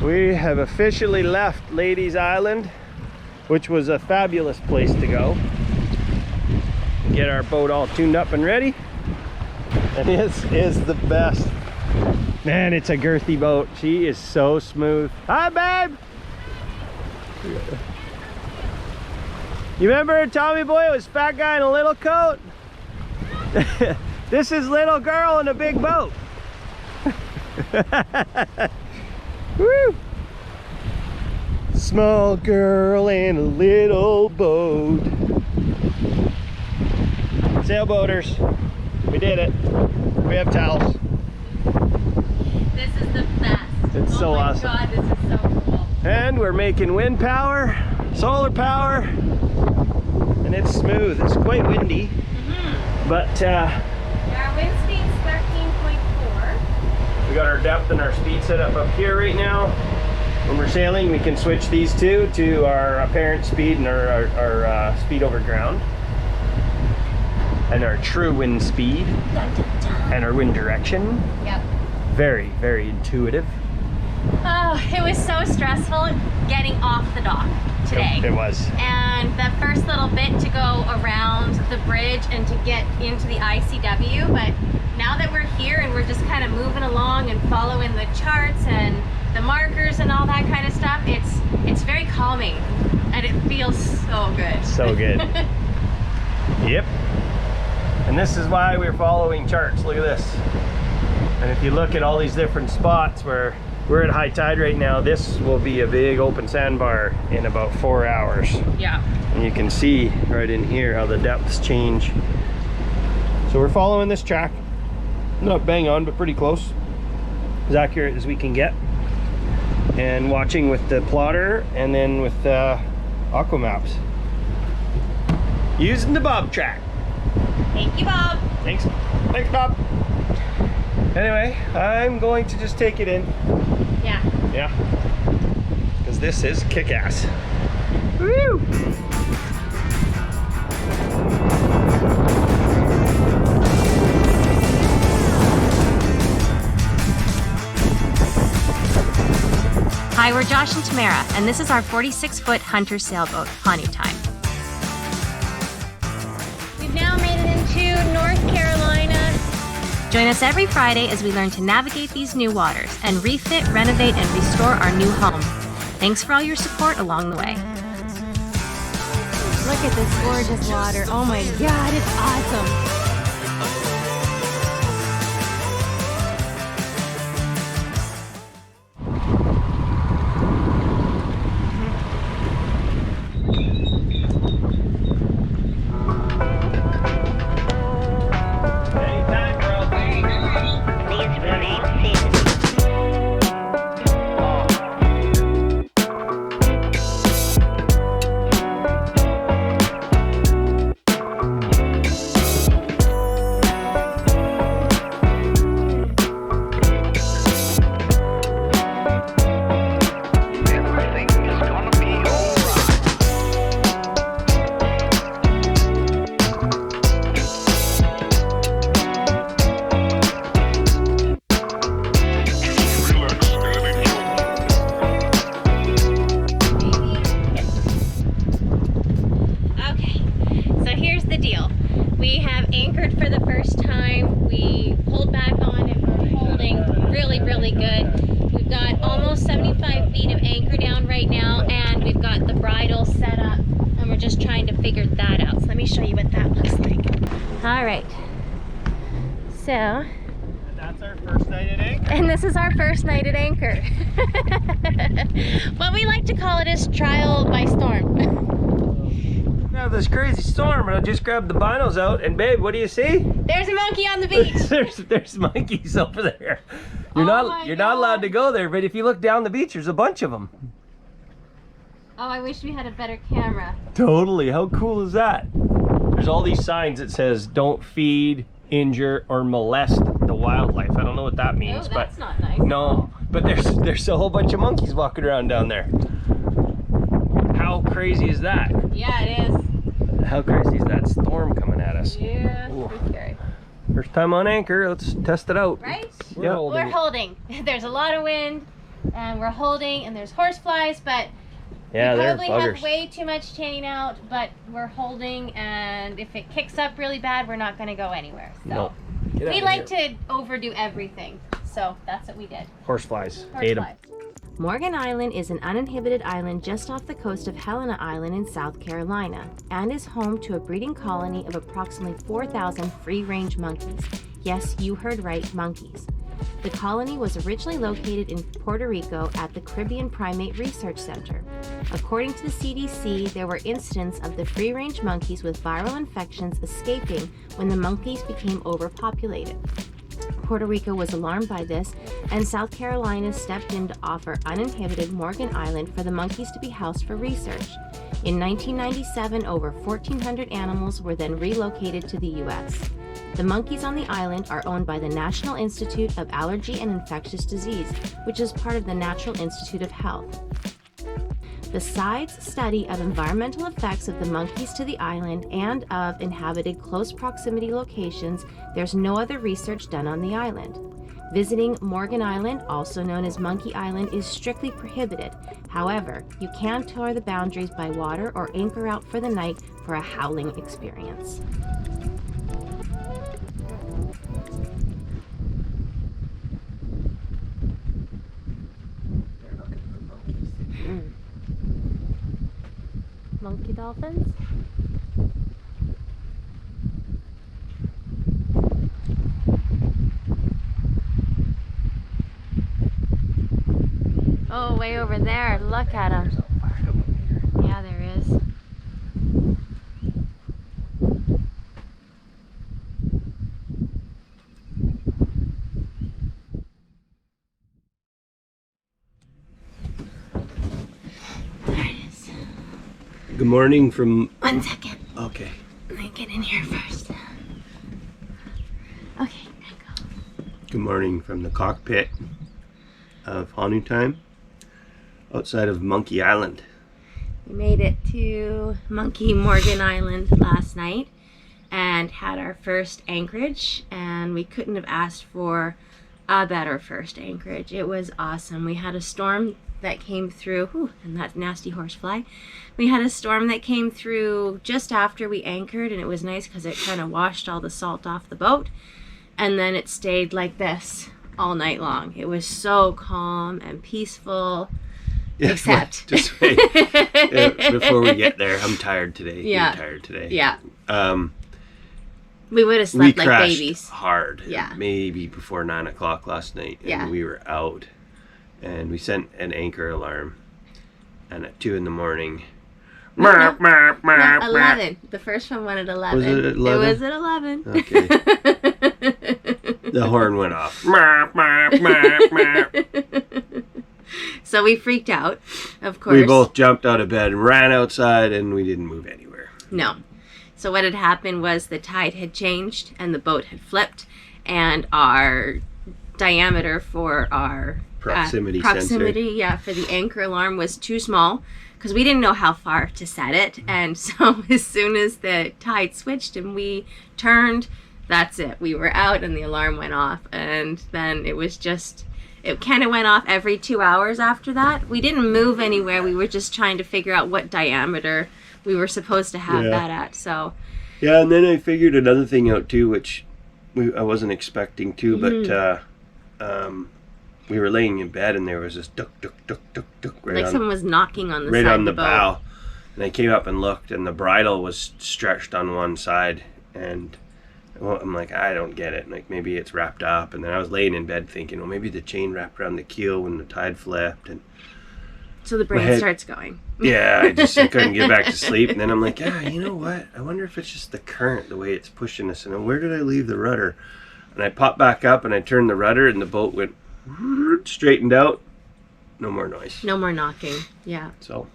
We have officially left Ladies Island, which was a fabulous place to go. Get our boat all tuned up and ready. And this is the best. Man, it's a girthy boat. She is so smooth. Hi, babe! You remember Tommy Boy was fat guy in a little coat? This is little girl in a big boat. Woo! Small girl in a little boat. Sailboaters, we did it. We have towels. This is the best. It's so awesome. Oh my God, this is so cool. And we're making wind power, solar power, and it's smooth. It's quite windy, but our wind speed's 13.4. we got our depth and our speed set up here right now. When we're sailing, we can switch these two to our apparent speed and our speed over ground, and our true wind speed, and our wind direction. Yep. Very, very intuitive. Oh, it was so stressful getting off the dock today. It was. And the first little bit to go around the bridge and to get into the ICW, but now that we're here and we're just kind of moving along and following the charts and the markers and all that kind of stuff, it's very calming and it feels so good. So good. Yep. And this is why we're following charts. Look at this. And if you look at all these different spots where we're at high tide right now, this will be a big open sandbar in about 4 hours. Yeah. And you can see right in here how the depths change. So we're following this track. Not bang on, but pretty close. As accurate as we can get. And watching with the plotter and then with aqua maps. Using the bob track. Thank you, Bob. Thanks. Thanks, Bob. Anyway, I'm going to just take it in. Yeah. Yeah. Because this is kick-ass. Woo! Hi, we're Josh and Tamara, and this is our 46-foot Hunter sailboat, Honu Time. We've now made it into North Carolina. Join us every Friday as we learn to navigate these new waters and refit, renovate, and restore our new home. Thanks for all your support along the way. Look at this gorgeous water. Oh my God, it's awesome. Really good. We've got almost 75 feet of anchor down right now, and we've got the bridle set up, and we're just trying to figure that out. So let me show you what that looks like. All right. So. And that's our first night at anchor. And this is our first night at anchor. What we like to call it is trial by storm. We have this crazy storm, and I just grabbed the binos out, and babe, what do you see? There's a monkey on the beach. there's monkeys over there. You're not allowed to go there, but if you look down the beach, there's a bunch of them. Oh, I wish we had a better camera. Totally. How cool is that? There's all these signs that says don't feed, injure, or molest the wildlife. I don't know what that means, Oh, that's not nice. No, but there's a whole bunch of monkeys walking around down there. How crazy is that? Yeah, it is. How crazy is that storm coming at us? Yeah, Ooh. pretty scary. First time on anchor, let's test it out. Right? Yeah. We're holding. There's a lot of wind. and we're holding, and there's horseflies, but Yeah, we they're probably buggers. have way too much chain out, but we're holding, and if it kicks up really bad, we're not going to go anywhere. So No. Get out we of like here. to overdo everything, so that's what we did. Horseflies. Hate them. Horseflies. Morgan Island is an uninhibited island just off the coast of Helena Island in South Carolina and is home to a breeding colony of approximately 4,000 free-range monkeys. Yes, you heard right, monkeys. The colony was originally located in Puerto Rico at the Caribbean Primate Research Center. According to the CDC, there were incidents of the free-range monkeys with viral infections escaping when the monkeys became overpopulated. Puerto Rico was alarmed by this, and South Carolina stepped in to offer uninhibited Morgan Island for the monkeys to be housed for research. In 1997, over 1,400 animals were then relocated to the U.S. The monkeys on the island are owned by the National Institute of Allergy and Infectious Disease, which is part of the Natural Institute of Health. Besides study of environmental effects of the monkeys to the island and of inhabited close proximity locations, there's no other research done on the island. Visiting Morgan Island, also known as Monkey Island, is strictly prohibited. However, you can tour the boundaries by water or anchor out for the night for a howling experience. Monkey dolphins? Oh, way over there. Look at them. Yeah, there is. There it is. Good morning from... 1 second. Okay. Let me get in here first. Okay, go. Good morning from the cockpit of Honu time outside of Monkey Island. We made it to Monkey Morgan Island last night and had our first anchorage, and we couldn't have asked for a better first anchorage. It was awesome. We had a storm that came through, and that nasty horsefly. We had a storm that came through just after we anchored, and it was nice because it kind of washed all the salt off the boat, and then it stayed like this all night long. It was so calm and peaceful. Yeah, Except. just wait. Before we get there, I'm tired today. Yeah. You're tired today. Yeah. Um, We would have we slept like crashed babies. hard. Yeah. Maybe before 9 o'clock last night. And Yeah. we were out. And we sent an anchor alarm. And at 2 in the morning... No, 11. The first one went at 11. Was it at 11? It was at 11. Okay. The horn went off. So we freaked out, of course. We both jumped out of bed and ran outside, and we didn't move anywhere. No. So what had happened was the tide had changed and the boat had flipped, and our diameter for our Proximity yeah, for the anchor alarm was too small because we didn't know how far to set it. And so as soon as the tide switched and we turned, that's it. We were out and the alarm went off, and then it was just... It kind of went off every 2 hours after that. We didn't move anywhere. We were just trying to figure out what diameter we were supposed to have that at. So Yeah, and then I figured another thing out too, which I wasn't expecting to, but we were laying in bed and there was this duck, duck, duck, duck, duck like someone was knocking on the right side on of the the boat. bow. And I came up and looked, and the bridle was stretched on one side, and I'm like, I don't get it. Like, maybe it's wrapped up. And then I was laying in bed thinking, well, maybe the chain wrapped around the keel when the tide flipped. And So the brain starts going. yeah, I couldn't get back to sleep. And then I'm like, yeah, you know what? I wonder if it's just the current, the way it's pushing us. And then where did I leave the rudder? And I popped back up and I turned the rudder, and the boat went straightened out. No more noise. No more knocking. Yeah. So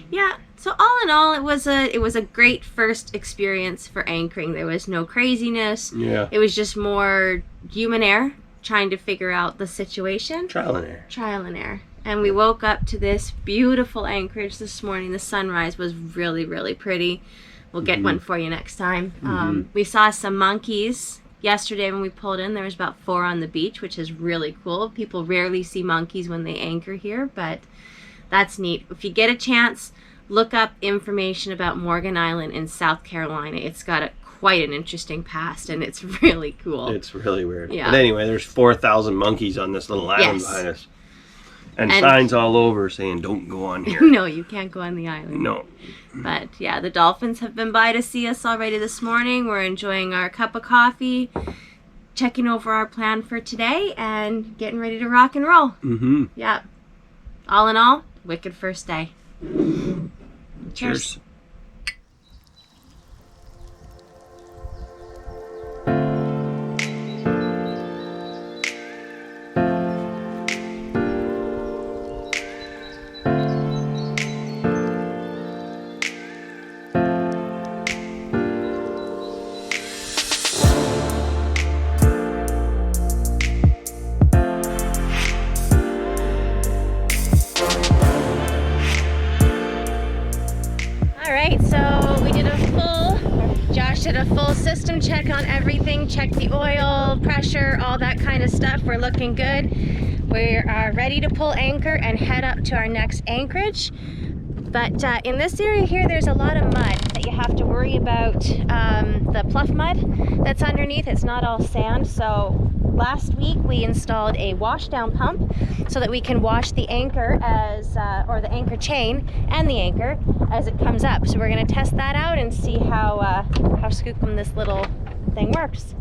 Yeah. So all in all, it was a great first experience for anchoring. There was no craziness. yeah, It was just more human error, trying to figure out the situation. trial and error. Trial and error. And we woke up to this beautiful anchorage this morning. The sunrise was really, really pretty. We'll get one for you next time. We saw some monkeys Yesterday when we pulled in, there was about 4 on the beach, which is really cool. People rarely see monkeys when they anchor here, but that's neat. If you get a chance, look up information about Morgan Island in South Carolina. It's got quite an interesting past, and it's really cool. It's really weird. Yeah. But anyway, there's 4,000 monkeys on this little island Yes. behind us. And signs all over saying, don't go on here. No, you can't go on the island. No. But yeah, the dolphins have been by to see us already this morning. We're enjoying our cup of coffee, checking over our plan for today, and getting ready to rock and roll. Mm-hmm. Yeah. All in all, wicked first day. Cheers. Did a full system check on everything, checked the oil, pressure, all that kind of stuff. We're looking good. We are ready to pull anchor and head up to our next anchorage. But in this area here, there's a lot of mud that you have to worry about. The pluff mud that's underneath, it's not all sand. So last week we installed a washdown pump so that we can wash the anchor or the anchor chain and the anchor as it comes up. So we're gonna test that out and see how skookum this little thing works.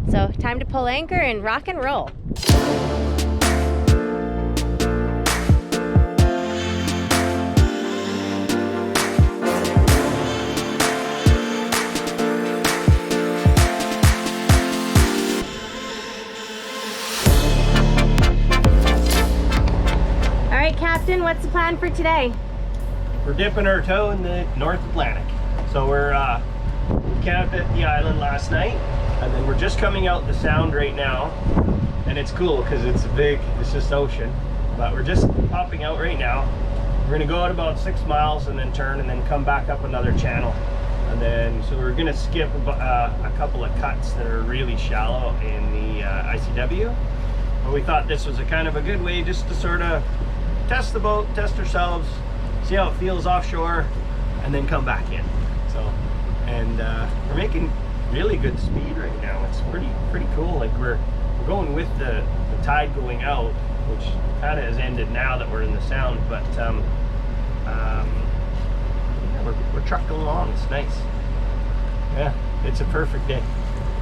So time to pull anchor and rock and roll. Captain, what's the plan for today? We're dipping our toe in the North Atlantic. So we're camped at the island last night, and then we're just coming out the sound right now. And it's cool because it's just ocean. But we're just popping out right now. We're gonna go out about 6 miles and then turn and then come back up another channel. And then, so we're gonna skip a couple of cuts that are really shallow in the ICW. But we thought this was a kind of a good way just to sort of test the boat, test ourselves, see how it feels offshore, and then come back in. So, and we're making really good speed right now. It's pretty cool. Like we're going with the tide going out, which kind of has ended now that we're in the sound. But yeah, we're trucking along. It's nice. Yeah, it's a perfect day.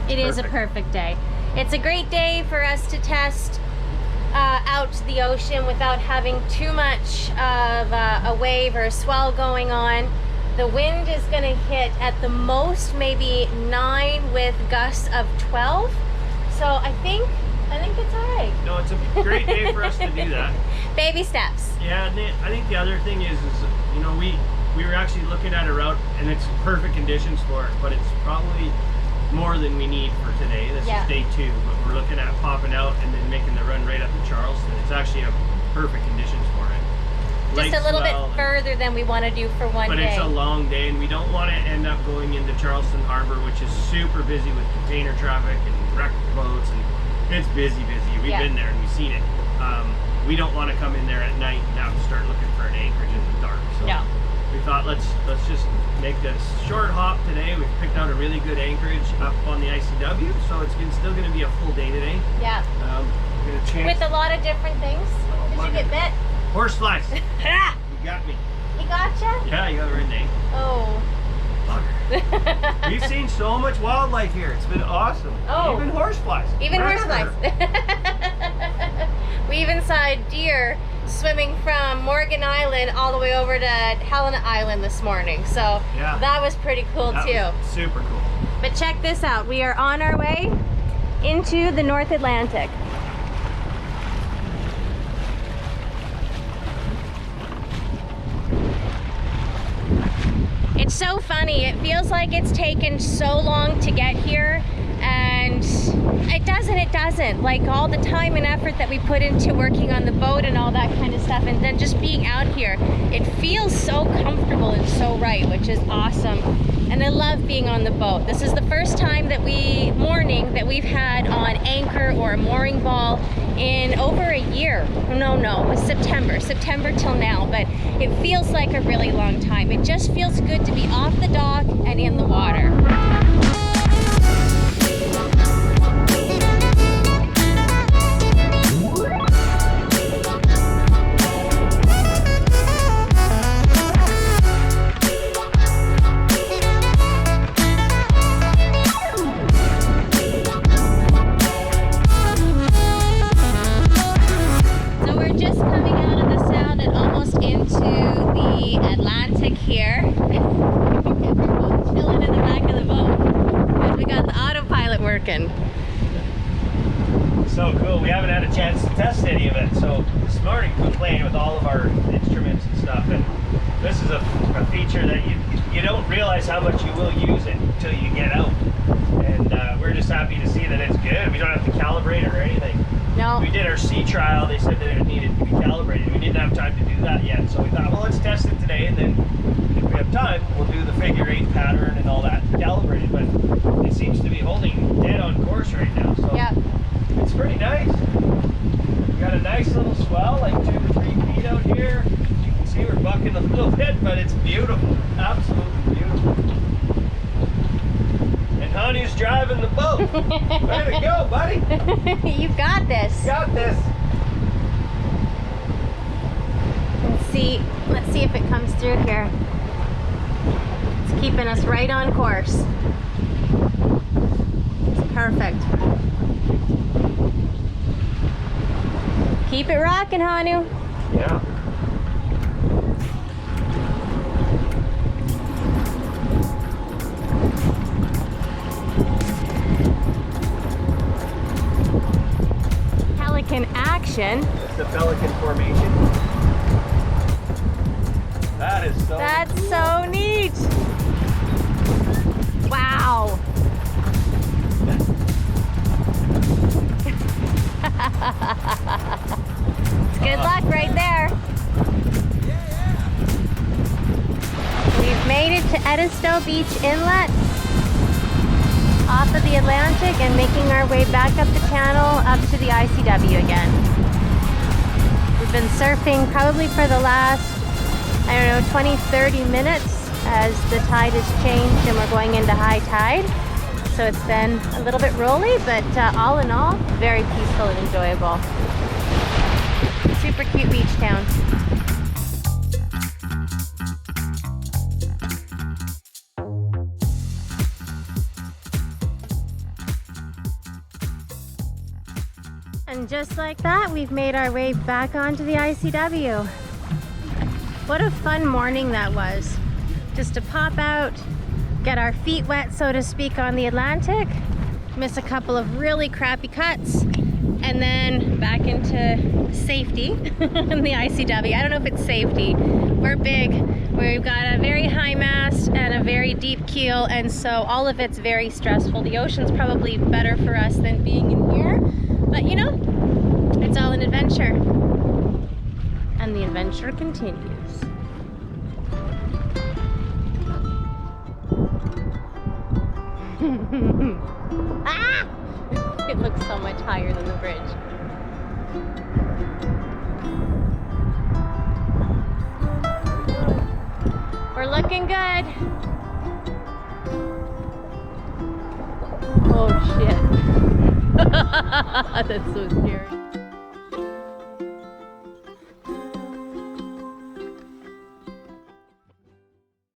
It is a perfect day. It's a great day for us to test out to the ocean without having too much of a wave or a swell going on. The wind is going to hit at the most maybe 9 with gusts of 12. So I think it's all right. No, it's a great day for us to do that. Baby steps. Yeah, and I think the other thing is you know, we were actually looking at a route and it's perfect conditions for it, but it's probably more than we need for today. This is day 2, but we're looking at popping out and then making the run right up to Charleston. It's actually a perfect conditions for it. Just a little bit further than we want to do for one day. But it's a long day, and we don't want to end up going into Charleston Harbor, which is super busy with container traffic and wrecked boats, and it's busy. We've been there and we've seen it. We don't want to come in there at night and have to start looking for an anchorage in the dark. So we thought let's just make this short hop today. We've picked out a really good anchorage up on the ICW, so it's still going to be a full day today. Yeah. With a lot of different things. Did you get bit? Horseflies. Ha! You got me. He gotcha? Yeah, you got the right name. Oh. Bugger. We've seen so much wildlife here. It's been awesome. Oh. Even horseflies. Even horseflies. We even saw a deer swimming from Morgan Island all the way over to Helena Island this morning. So that was pretty cool too. Super cool. But check this out. We are on our way into the North Atlantic. It's so funny. It feels like it's taken so long to get here, And it doesn't. Like all the time and effort that we put into working on the boat and all that kind of stuff, and then just being out here, it feels so comfortable and so right, which is awesome. And I love being on the boat. This is the first time that morning that we've had on anchor or a mooring ball in over a year. No, it was September till now, but it feels like a really long time. It just feels good to be off the dock and in the water. So cool. We haven't had a chance to test any of it. So this morning we were playing with all of our instruments and stuff, and this is a feature that you don't realize how much you will use it until you get out. And we're just happy to see that it's good. We don't have to calibrate it or anything. No. We did our sea trial. They said that it needed to be calibrated. We didn't have time to do that yet, so we thought, well, let's test it today, and then if we have time, we'll do the figure 8 pattern and all that calibrated. But it seems to be holding dead on course right now. So yeah. It's pretty nice. We got a nice little swell, like 2 to 3 feet out here. You can see we're bucking a little bit, but it's beautiful. Absolutely beautiful. And Honu's driving the boat. Way to go, buddy. You got this. You got this. Let's see if it comes through here. It's keeping us right on course. It's perfect. Keep it rocking, Honu. Yeah. Pelican action. It's the Pelican formation. That's so neat. Wow. It's good luck right there. We've made it to Edisto Beach Inlet off of the Atlantic and making our way back up the channel up to the ICW again. We've been surfing probably for the last, 20-30 minutes as the tide has changed and we're going into high tide. So it's been a little bit rolly, but all in all, very peaceful and enjoyable. Super cute beach town. And just like that, we've made our way back onto the ICW. What a fun morning that was. Just to pop out, get our feet wet, so to speak, on the Atlantic, miss a couple of really crappy cuts, and then back into safety in the ICW. I don't know if it's safety. We're big. We've got a very high mast and a very deep keel, and so all of it's very stressful. The ocean's probably better for us than being in here, but you know, it's all an adventure. And the adventure continues. Ah! It looks so much higher than the bridge. We're looking good. Oh shit. That's so scary.